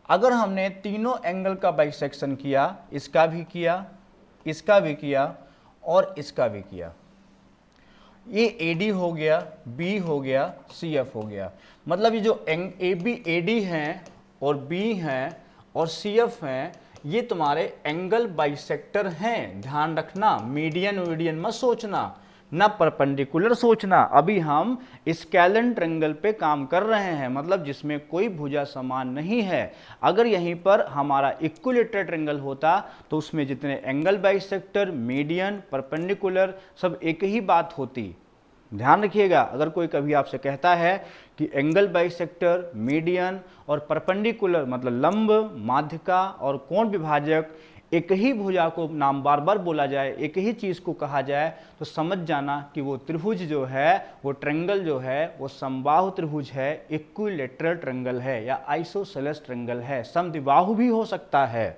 अगर हमने तीनों एंगल का बाइसेक्शन किया, इसका भी किया, इसका भी किया और इसका भी किया, ये AD हो गया, B हो गया, CF हो गया। मतलब ये जो AB AD हैं और B हैं और CF हैं, ये तुम्हारे एंगल बाइसेक्टर हैं। ध्यान रखना, मीडियन मत सोचना, ना परपेंडिकुलर सोचना। अभी हम स्केलन ट्रायंगल पे काम कर रहे हैं, मतलब जिसमें कोई भुजा समान नहीं है। अगर यहीं पर हमारा इक्विलेटरल ट्रायंगल होता तो उसमें जितने एंगल बाइसेक्टर, मीडियन, परपेंडिकुलर सब एक ही बात होती। ध्यान रखिएगा, अगर कोई कभी आपसे कहता है कि एंगल बाइसेक्टर, मीडियन और परपेंडिकुलर मतलब लंब, माध्यिका और कोण विभाजक, एक ही भुजा को नाम बार बार बोला जाए, एक ही चीज़ को कहा जाए, तो समझ जाना कि वो त्रिभुज जो है, वो ट्रायंगल जो है, वो समबाहु त्रिभुज है, इक्विलेटरल ट्रायंगल है या आइसोसेलेस ट्रायंगल है। समद्विबाहु भी हो सकता है।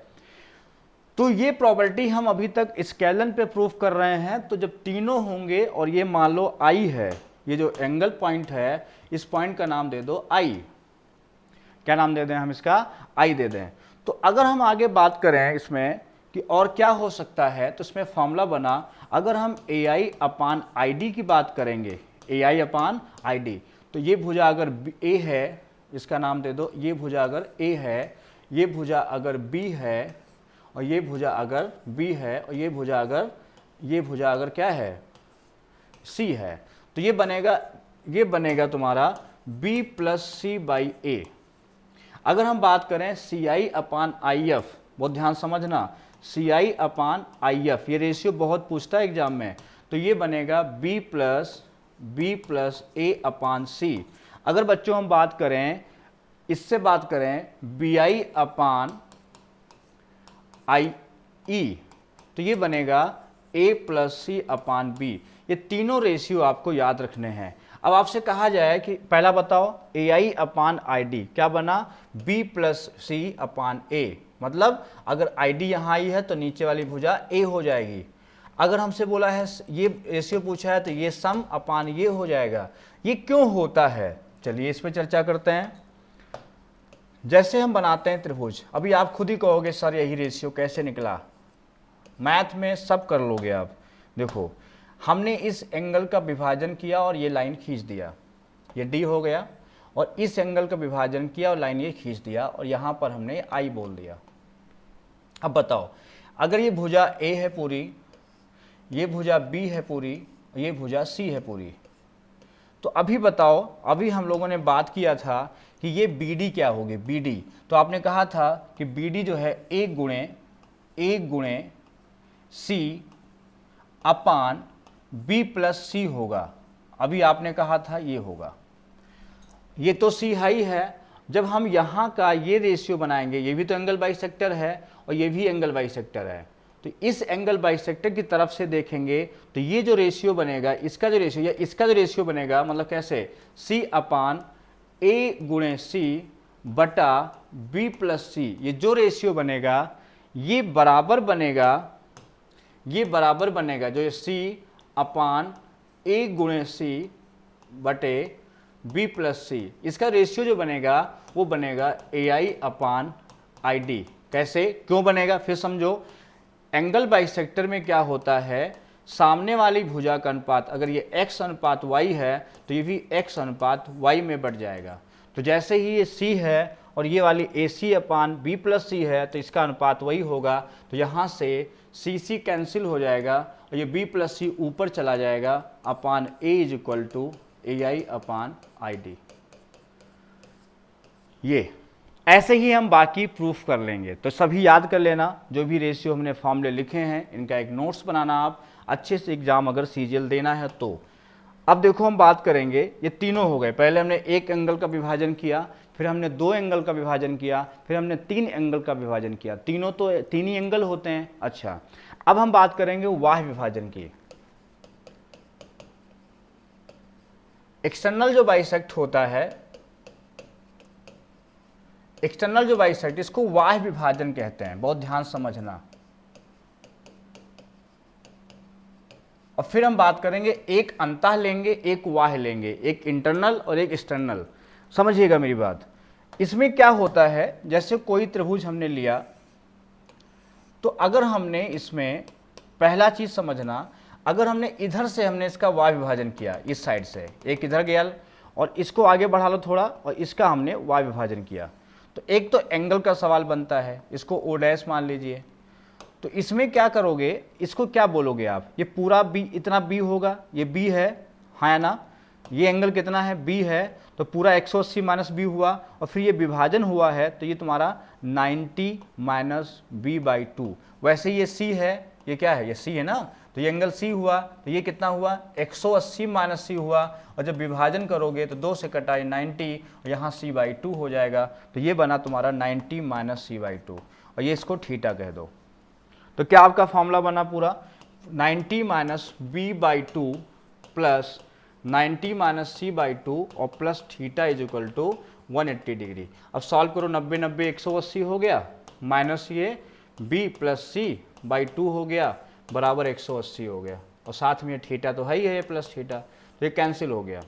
तो ये प्रॉपर्टी हम अभी तक स्केलन पे प्रूफ कर रहे हैं। तो जब तीनों होंगे और ये मान लो आई है, ये जो एंगल पॉइंट है, इस पॉइंट का नाम दे दो आई। क्या नाम दे दें हम इसका, आई दे दें। तो अगर हम आगे बात करें इसमें कि और क्या हो सकता है, तो इसमें फॉर्मूला बना, अगर हम AI/ID की बात करेंगे, AI/ID, तो ये भुजा अगर A है, इसका नाम दे दो, ये भुजा अगर A है, ये भुजा अगर B है, और ये भुजा अगर B है, और ये भुजा अगर क्या है, C है, तो ये बनेगा तुम्हारा B प्लस C/A। अगर हम बात करें CI/IF, बहुत ध्यान समझना, CI/IF, ये रेशियो बहुत पूछता है एग्जाम में, तो ये बनेगा B प्लस A/C। अगर बच्चों हम बात करें इससे बात करें BI अपान IE, तो ये बनेगा A plus C upon B. ये तीनों रेशियो आपको याद रखने हैं। अब आपसे कहा जाए कि पहला बताओ AI अपान ID क्या बना, B plus C upon A, मतलब अगर ID यहाँ आई है तो नीचे वाली भुजा A हो जाएगी। अगर हमसे बोला है ये रेशियो पूछा है तो ये सम अपान ये हो जाएगा। ये क्यों होता है, चलिए इस पर चर्चा करते हैं। जैसे हम बनाते हैं त्रिभुज, अभी आप खुद ही कहोगे सर यही रेशियो कैसे निकला, मैथ में सब कर लोगे आप। देखो हमने इस एंगल का विभाजन किया और ये लाइन खींच दिया, ये D हो गया, और इस एंगल का विभाजन किया और लाइन ये खींच दिया, और यहाँ पर हमने I बोल दिया। अब बताओ अगर ये भुजा A है पूरी, ये भुजा B है पूरी, ये भुजा C है पूरी, तो अभी बताओ, अभी हम लोगों ने बात किया था कि ये BD क्या होगी, BD, तो आपने कहा था कि BD जो है A गुणे C अपान B प्लस C होगा। अभी आपने कहा था ये होगा, ये तो C हाई है। जब हम यहाँ का ये रेशियो बनाएंगे, ये भी तो एंगल बाइसेक्टर है और ये भी एंगल बाइसेक्टर है, तो इस एंगल बाइसेक्टर की तरफ से देखेंगे तो ये जो रेशियो बनेगा, इसका जो रेशियो या इसका जो रेशियो बनेगा, मतलब कैसे, C अपान A गुणे C बटा B प्लस C, ये जो रेशियो बनेगा ये बराबर बनेगा जो ये C अपान A गुणे C बटे B प्लस C, इसका रेशियो जो बनेगा वो बनेगा AI अपान ID। कैसे, क्यों बनेगा, फिर समझो। एंगल बाइसेक्टर में क्या होता है, सामने वाली भुजा का अनुपात अगर ये x अनुपात y है तो ये भी x अनुपात y में बढ़ जाएगा। तो जैसे ही ये C है और ये वाली AC अपान B प्लस C है तो इसका अनुपात वही होगा, तो यहाँ से CC कैंसिल हो जाएगा और ये B प्लस C ऊपर चला जाएगा, upon A is equal to AI upon ID। ये ऐसे ही हम बाकी प्रूफ कर लेंगे, तो सभी याद कर लेना, जो भी रेशियो हमने फॉर्मूले लिखे हैं इनका एक नोट्स बनाना आप अच्छे से, एग्जाम अगर CGL देना है तो। अब देखो हम बात करेंगे, ये तीनों हो गए, पहले हमने एक एंगल का विभाजन किया, फिर हमने दो एंगल का विभाजन किया, फिर हमने तीन एंगल का विभाजन किया, तीनों तो तीन ही एंगल होते हैं। अच्छा, अब हम बात करेंगे वाह्य विभाजन की। एक्सटर्नल जो बाइसेक्ट होता है, एक्सटर्नल जो बाइसेक्ट, इसको वाह्य विभाजन कहते हैं, बहुत ध्यान समझना। और फिर हम बात करेंगे, एक अंतः लेंगे, एक वाह्य लेंगे, एक इंटरनल और एक एक्सटर्नल। समझिएगा मेरी बात। इसमें क्या होता है, जैसे कोई त्रिभुज हमने लिया, तो अगर हमने इसमें पहला चीज समझना, अगर हमने इधर से हमने इसका वाह्य विभाजन किया, इस साइड से एक इधर गया और इसको आगे बढ़ा लो थोड़ा, और इसका हमने वाह्य विभाजन किया, तो एक तो एंगल का सवाल बनता है, इसको O डैश मान लीजिए। तो इसमें क्या करोगे, इसको क्या बोलोगे आप, ये पूरा B, इतना B होगा, ये B है ना, ये एंगल कितना है, B है, तो पूरा 180 माइनस B हुआ, और फिर ये विभाजन हुआ है तो ये तुम्हारा 90 माइनस B/2। वैसे ये C है, ये क्या है, ये C है ना, तो ये एंगल C हुआ, तो ये कितना हुआ, 180 माइनस C हुआ, और जब विभाजन करोगे तो 2 से कटाई 90, और यहाँ C/2 हो जाएगा, तो ये बना तुम्हारा 90 माइनस C/2, और ये इसको थीटा कह दो। तो क्या आपका फॉर्मूला बना पूरा, 90 minus B/2 plus 90 minus C/2 और plus theta is equal to 180 degree. अब सॉल्व करो, 90 90 180 हो गया, माइनस ये B प्लस C/2 हो गया, बराबर 180 हो गया, और साथ में थीटा तो है ही है, प्लस थीटा, तो ये कैंसिल हो गया।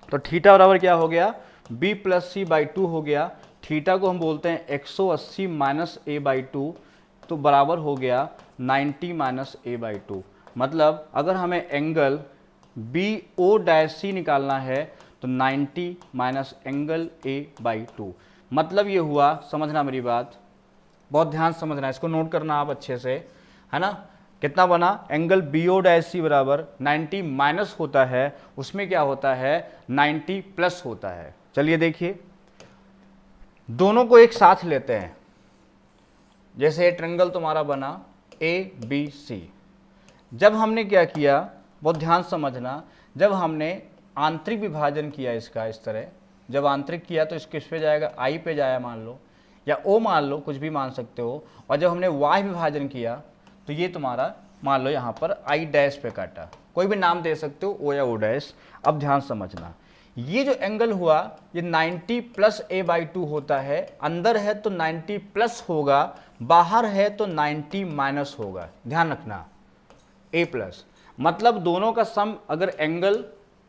तो थीटा बराबर क्या हो गया, B प्लस C/2 हो गया, थीटा को हम बोलते हैं 180 माइनस A/2, तो बराबर हो गया 90 माइनस A/2। मतलब अगर हमें एंगल BO' निकालना है तो 90 माइनस एंगल A/2, मतलब ये हुआ, समझना मेरी बात, बहुत ध्यान समझना, इसको नोट करना आप अच्छे से, है ना। कितना बना, एंगल BO' बराबर 90 माइनस होता है, उसमें क्या होता है 90 प्लस होता है। चलिए देखिए, दोनों को एक साथ लेते हैं, जैसे ट्रायंगल तुम्हारा बना ABC। जब हमने क्या किया, बहुत ध्यान समझना, जब हमने आंतरिक विभाजन किया इसका इस तरह, जब आंतरिक किया तो किस पे जाएगा, आई पे जाया मान लो, या ओ मान लो, कुछ भी मान सकते हो। और जब हमने वाई विभाजन किया तो ये तुम्हारा मान लो यहाँ पर आई डैश पे काटा, कोई भी नाम दे सकते हो, ओ या ओ डैश। अब ध्यान समझना, ये जो एंगल हुआ ये 90 प्लस a/2 होता है, अंदर है तो 90 प्लस होगा, बाहर है तो 90 माइनस होगा, ध्यान रखना, a प्लस। मतलब दोनों का सम अगर angle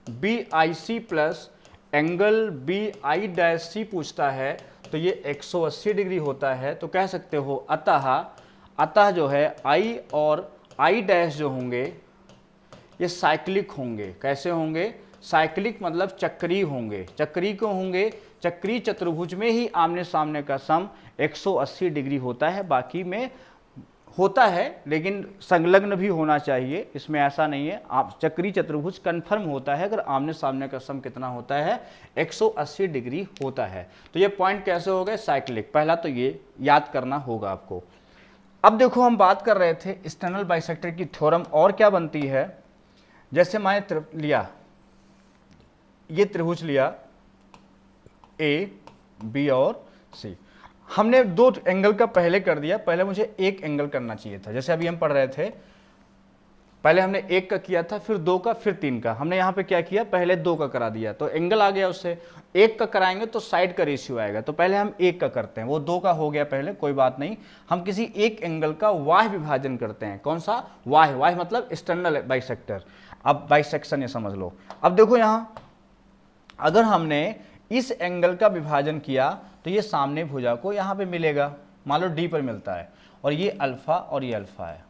BIC plus angle BI' पूछता है तो ये 180 डिग्री होता है। तो कह सकते हो अतः जो है I और I' जो होंगे ये साइक्लिक होंगे। कैसे होंगे, साइक्लिक मतलब चक्रीय होंगे। चक्रीय क्यों होंगे, चक्रीय चतुर्भुज में ही आमने सामने का सम 180 डिग्री होता है, बाकी में होता है लेकिन संलग्न भी होना चाहिए, इसमें ऐसा नहीं है। आप चक्रीय चतुर्भुज कंफर्म होता है अगर आमने सामने का सम कितना होता है, 180 डिग्री होता है। तो ये पॉइंट कैसे हो गए, साइक्लिक। पहला तो ये याद करना होगा आपको। अब देखो हम बात कर रहे थे एक्सटर्नल बाइसेक्टर की थ्योरम और क्या बनती है। जैसे मैंने लिया ये त्रिभुज लिया ए बी और सी, हमने दो एंगल का पहले कर दिया, पहले मुझे एक एंगल करना चाहिए था। जैसे अभी हम पढ़ रहे थे, पहले हमने एक का किया था, फिर दो का, फिर तीन का। हमने यहाँ पे क्या किया, पहले दो का करा दिया तो एंगल आ गया उससे। एक का कराएंगे तो साइड का रेशियो आएगा, तो पहले हम एक का करते हैं, वो दो का हो गया पहले, कोई बात नहीं। हम किसी एक एंगल का वाह विभाजन करते हैं। कौन सा, वाह। वाह मतलब एक्सटर्नल बाइसेक्टर। अब बाइसेक्शन ये समझ लो। अब देखो यहाँ अगर हमने इस एंगल का विभाजन किया तो ये सामने भुजा को यहाँ पे मिलेगा, मान लो डी पर मिलता है, और ये अल्फा और ये अल्फा है।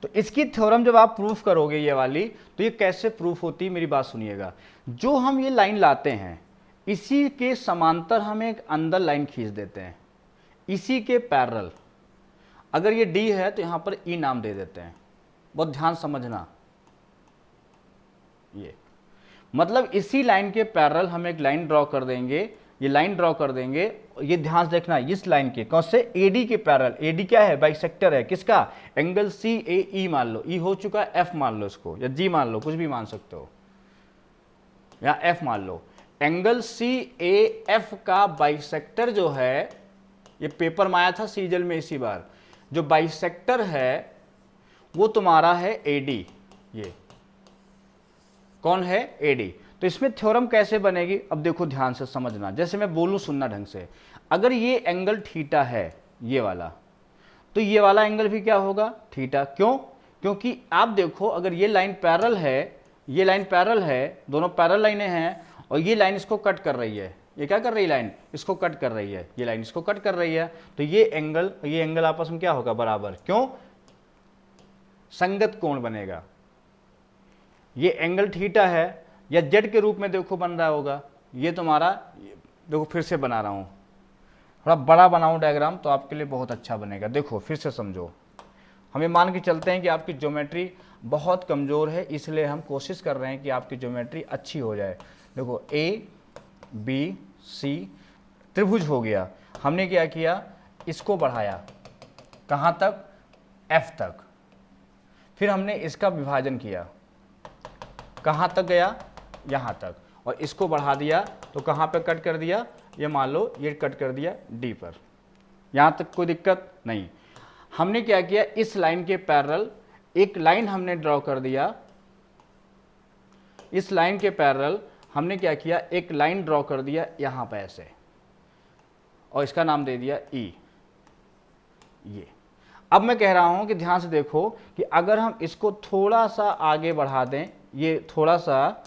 तो इसकी थ्योरम जब आप प्रूफ करोगे ये वाली, तो ये कैसे प्रूफ होती है मेरी बात सुनिएगा। जो हम ये लाइन लाते हैं इसी के समांतर हम एक अंदर लाइन खींच देते हैं, इसी के पैरेलल। अगर ये डी है तो यहाँ पर ई नाम दे देते हैं, बहुत ध्यान समझना। ये मतलब इसी लाइन के पैरेलल हम एक लाइन ड्रॉ कर देंगे, ये लाइन ड्रॉ कर देंगे। ये ध्यान से देखना, इस लाइन के कौन से, एडी के पैरेलल। एडी क्या है, बाइसेक्टर है किसका, एंगल CAE मान लो, ई हो चुका है, एफ मान लो इसको, या जी मान लो, कुछ भी मान सकते हो, या एफ मान लो। एंगल CAF का बाइसेक्टर जो है, ये पेपर में आया था सीजल में इसी बार, जो बाइसेक्टर है वो तुम्हारा है AD। ये कौन है, AD। तो इसमें थ्योरम कैसे बनेगी, अब देखो ध्यान से समझना, जैसे मैं बोलूं सुनना ढंग से। अगर ये एंगल थीटा है ये वाला, तो ये वाला एंगल भी क्या होगा, थीटा। क्यों, क्योंकि आप देखो अगर ये लाइन पैरेलल है, ये लाइन पैरेलल है, दोनों पैरेलल लाइनें हैं, और ये लाइन इसको कट कर रही है। ये क्या कर रही है, लाइन इसको कट कर रही है, ये लाइन इसको कट कर रही है। तो ये एंगल आपस में क्या होगा, बराबर। क्यों, संगत कोण बनेगा। ये एंगल थीटा है, या जेड के रूप में देखो बन रहा होगा। ये तुम्हारा, देखो फिर से बना रहा हूँ, थोड़ा बड़ा बनाऊँ डायग्राम तो आपके लिए बहुत अच्छा बनेगा। देखो फिर से समझो, हमें मान के चलते हैं कि आपकी ज्योमेट्री बहुत कमज़ोर है, इसलिए हम कोशिश कर रहे हैं कि आपकी ज्योमेट्री अच्छी हो जाए। देखो ABC त्रिभुज हो गया, हमने क्या किया, इसको बढ़ाया कहाँ तक, F तक। फिर हमने इसका विभाजन किया, कहाँ तक गया, यहाँ तक, और इसको बढ़ा दिया तो कहाँ पे कट कर दिया, ये मान लो ये कट कर दिया D पर। यहाँ तक कोई दिक्कत नहीं। हमने क्या किया, इस लाइन के पैरेलल एक लाइन हमने ड्रॉ कर दिया, इस लाइन के पैरेलल हमने क्या किया, एक लाइन ड्रॉ कर दिया यहाँ पे ऐसे, और इसका नाम दे दिया E। ये अब मैं कह रहा हूँ कि ध्यान से देखो कि अगर हम इसको थोड़ा सा आगे बढ़ा दें, ये थोड़ा सा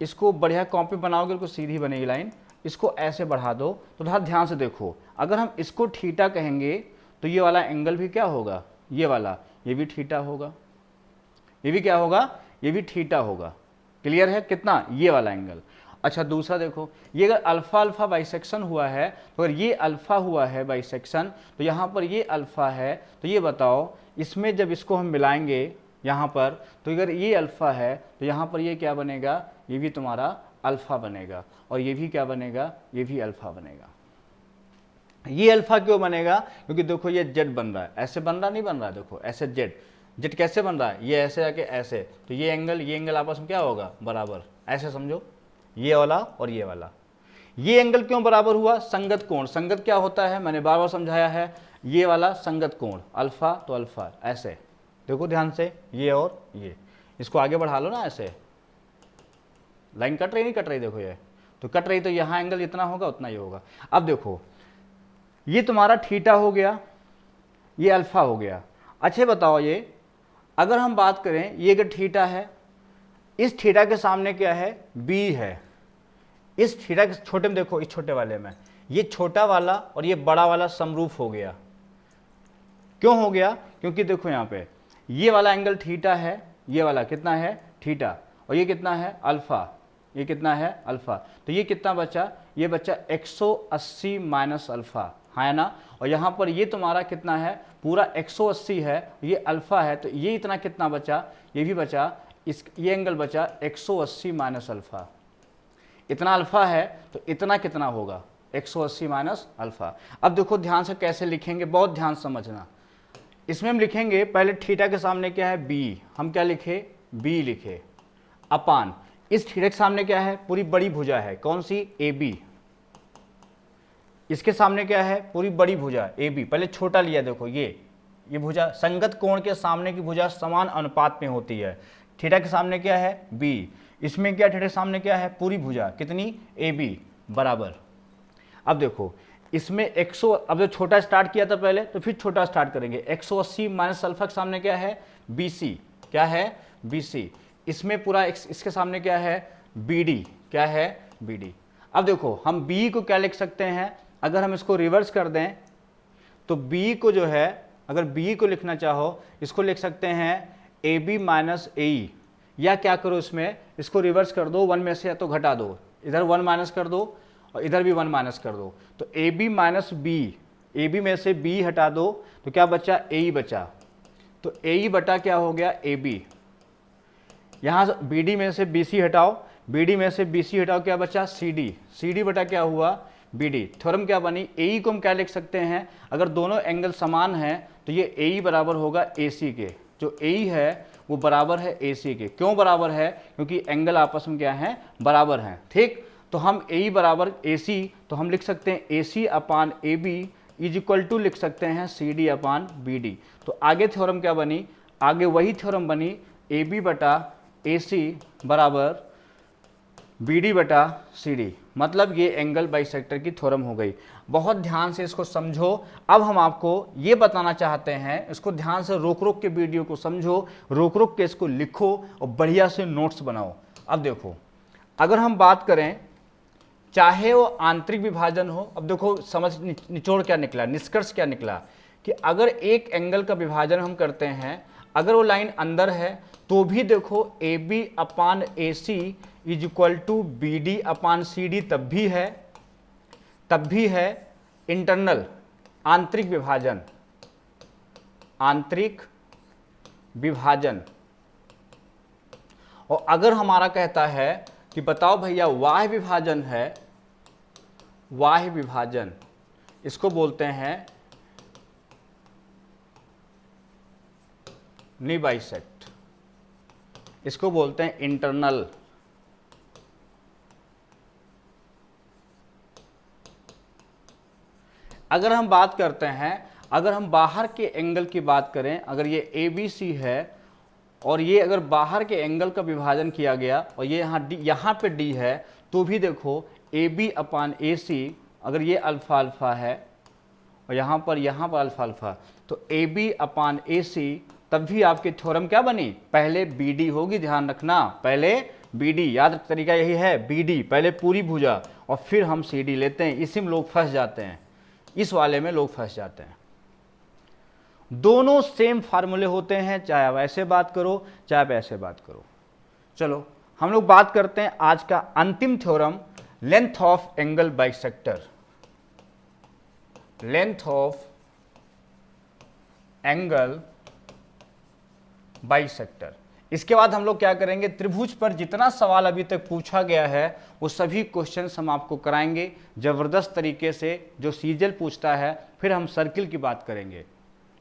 इसको बढ़िया कॉपी बनाओगे तो सीधी बनेगी लाइन, इसको ऐसे बढ़ा दो तो थोड़ा ध्यान से देखो। अगर हम इसको थीटा कहेंगे तो ये वाला एंगल भी क्या होगा, ये वाला, ये भी थीटा होगा, ये भी क्या होगा, ये भी थीटा होगा। क्लियर है कितना, ये वाला एंगल। अच्छा दूसरा देखो, ये अगर अल्फा अल्फा बाइसेक्शन हुआ है, तो अगर ये अल्फा हुआ है बाइसेक्शन, तो यहाँ पर ये अल्फा है, तो ये बताओ इसमें जब इसको हम मिलाएंगे यहाँ पर, तो अगर ये अल्फा है तो यहाँ पर ये क्या बनेगा, ये भी तुम्हारा अल्फा बनेगा, और ये भी क्या बनेगा, ये भी अल्फा बनेगा। ये अल्फा क्यों बनेगा, क्योंकि देखो ये जेड बन रहा है, ऐसे बन रहा नहीं बन रहा है, देखो ऐसे जेड, जेड कैसे बन रहा है, ये ऐसे आके ऐसे, तो ये एंगल आपस में क्या होगा, बराबर। ऐसे समझो, ये वाला और ये वाला। ये एंगल क्यों बराबर हुआ? संगत कोण। संगत क्या होता है, मैंने बार बार समझाया है, ये वाला संगत कोण, अल्फा तो अल्फा, ऐसे देखो ध्यान से, ये और ये, इसको आगे बढ़ा लो ना, ऐसे लाइन कट रही नहीं कट रही, देखो ये तो कट रही, तो यहाँ एंगल जितना होगा उतना ही होगा। अब देखो ये तुम्हारा थीटा हो गया, ये अल्फा हो गया। अच्छा बताओ, ये अगर हम बात करें, ये अगर थीटा है, इस थीटा के सामने क्या है? बी है। इस थीटा के छोटे में देखो, इस छोटे वाले में ये छोटा वाला और ये बड़ा वाला समरूप हो गया। क्यों हो गया? क्योंकि देखो यहाँ पे ये वाला एंगल थीटा है, ये वाला कितना है? थीटा, और ये कितना है? अल्फा। ये कितना है? अल्फा। तो ये कितना बचा? ये बचा 180 माइनस अल्फा, है ना। और यहाँ पर ये तुम्हारा कितना है? पूरा 180 है, ये अल्फा है, तो ये इतना कितना बचा? ये भी बचा, ये एंगल बचा 180 माइनस अल्फा। इतना अल्फा है तो इतना कितना होगा? 180 माइनस अल्फा। अब देखो ध्यान से कैसे लिखेंगे, बहुत ध्यान समझना। इसमें हम लिखेंगे पहले थीटा के सामने क्या है? बी। हम क्या लिखे? बी लिखे, अपान इस थीटा के सामने क्या है? पूरी बड़ी भुजा है, कौन सी? A B. इसके सामने क्या है? पूरी बड़ी भुजा ए बी। पहले छोटा लिया, देखो ये भुजा, संगत कोण के सामने की भुजा समान अनुपात में होती है। थीटा के सामने क्या है? बी। इसमें क्या? थीटा के सामने क्या है? पूरी भुजा कितनी? ए बी बराबर। अब देखो इसमें 100, अब जो छोटा स्टार्ट किया था पहले, तो फिर छोटा स्टार्ट करेंगे। 180 माइनस अल्फा के सामने क्या है? B C. क्या है? B C. इसमें पूरा इसके सामने क्या है? B D. क्या है? B D. अब देखो हम बी को क्या लिख सकते हैं? अगर हम इसको रिवर्स कर दें तो बी को जो है, अगर बी को लिखना चाहो, इसको लिख सकते हैं ए बी माइनस ए ई, या क्या करो इसमें, इसको रिवर्स कर दो, 1 में से या तो घटा दो, इधर 1 माइनस कर दो और इधर भी 1 माइनस कर दो, तो A B minus B, A B में से बी हटा दो तो क्या बचा? ए ई बचा। तो ए ई बटा क्या हो गया? A B. यहाँ से बी डी में से बी सी हटाओ, बी डी में से बी सी हटाओ, क्या बचा? C D. सी डी बटा क्या हुआ? B D. थ्योरम क्या बनी? ए ई को हम क्या लिख सकते हैं? अगर दोनों एंगल समान हैं तो ये ए ई बराबर होगा ए सी के। जो ए ई है वो बराबर है ए सी के। क्यों बराबर है? क्योंकि एंगल आपस में क्या है? बराबर हैं। ठीक, तो हम ए ई बराबर ए सी, तो हम लिख सकते हैं A C upon A B is equal to लिख सकते हैं C D upon B D. तो आगे थ्योरम क्या बनी? आगे वही थ्योरम बनी, ए बी बटा ए सी बराबर बी डी बटा सी डी। मतलब ये एंगल बाइसेक्टर की थ्योरम हो गई। बहुत ध्यान से इसको समझो। अब हम आपको ये बताना चाहते हैं, इसको ध्यान से रोक रोक के वीडियो को समझो, रोक रोक के इसको लिखो और बढ़िया से नोट्स बनाओ। अब देखो अगर हम बात करें, चाहे वो आंतरिक विभाजन हो, अब देखो समझ निचोड़ क्या निकला, निष्कर्ष क्या निकला कि अगर एक एंगल का विभाजन हम करते हैं, अगर वो लाइन अंदर है तो भी देखो A B upon A C is equal to B D upon C D, तब भी है इंटरनल, आंतरिक विभाजन, आंतरिक विभाजन। और अगर हमारा कहता है कि बताओ भैया बाह्य विभाजन है, बाह्य विभाजन इसको बोलते हैं नी बाइसेक्ट, इसको बोलते हैं इंटरनल। अगर हम बात करते हैं, अगर हम बाहर के एंगल की बात करें, अगर ये ए बी सी है और ये अगर बाहर के एंगल का विभाजन किया गया और ये यहाँ पे डी है, तो भी देखो ए बी अपान ए सी, अगर ये अल्फा अल्फा है और यहाँ पर अल्फा अल्फा, तो ए बी अपान ए सी, तब भी आपकी थ्योरम क्या बनी? पहले बी डी होगी, ध्यान रखना, पहले बी डी, याद तरीका यही है, बी डी पहले पूरी भुजा और फिर हम सी डी लेते हैं। इसी में लोग फंस जाते हैं, इस वाले में लोग फंस जाते हैं। दोनों सेम फार्मूले होते हैं, चाहे आप ऐसे बात करो चाहे आप ऐसे बात करो। चलो हम लोग बात करते हैं आज का अंतिम theorem, length of angle bisector. Length of angle bisector. इसके बाद हम लोग क्या करेंगे, त्रिभुज पर जितना सवाल अभी तक पूछा गया है वो सभी क्वेश्चंस हम आपको कराएंगे जबरदस्त तरीके से, जो सीजल पूछता है। फिर हम सर्किल की बात करेंगे।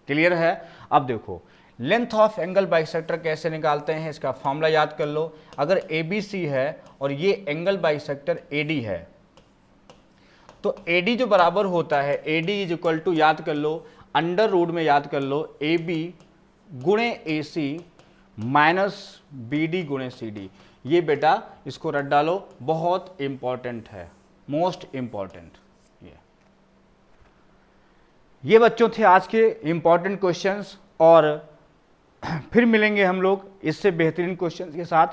क्लियर है? अब देखो लेंथ ऑफ एंगल बाइसेक्टर कैसे निकालते हैं, इसका फॉर्मूला याद कर लो। अगर ABC है और ये एंगल बाइसेक्टर AD है, तो AD जो बराबर होता है, AD इज इक्वल टू, याद कर लो, अंडर रूट में याद कर लो, AB गुणे AC माइनस BD गुणे CD। ये बेटा इसको रट डालो, बहुत इंपॉर्टेंट है, मोस्ट इंपॉर्टेंट। ये बच्चों थे आज के इंपॉर्टेंट क्वेश्चंस, और फिर मिलेंगे हम लोग इससे बेहतरीन क्वेश्चंस के साथ।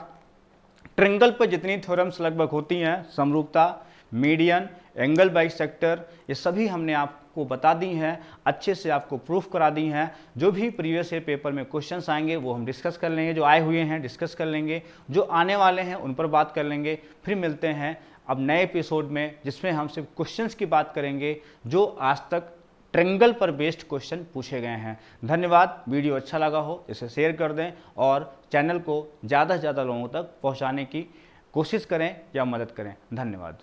ट्रायंगल पर जितनी थ्योरम्स लगभग होती हैं, समरूपता, मीडियन, एंगल बाइसेक्टर, ये सभी हमने आपको बता दी हैं, अच्छे से आपको प्रूफ करा दी हैं। जो भी प्रीवियस ईयर पेपर में क्वेश्चंस आएंगे वो हम डिस्कस कर लेंगे, जो आए हुए हैं डिस्कस कर लेंगे, जो आने वाले हैं उन पर बात कर लेंगे। फिर मिलते हैं अब नए एपिसोड में, जिसमें हम सिर्फ क्वेश्चंस की बात करेंगे जो आज तक ट्रायंगल पर बेस्ड क्वेश्चन पूछे गए हैं। धन्यवाद। वीडियो अच्छा लगा हो इसे शेयर कर दें और चैनल को ज़्यादा से ज़्यादा लोगों तक पहुंचाने की कोशिश करें या मदद करें। धन्यवाद।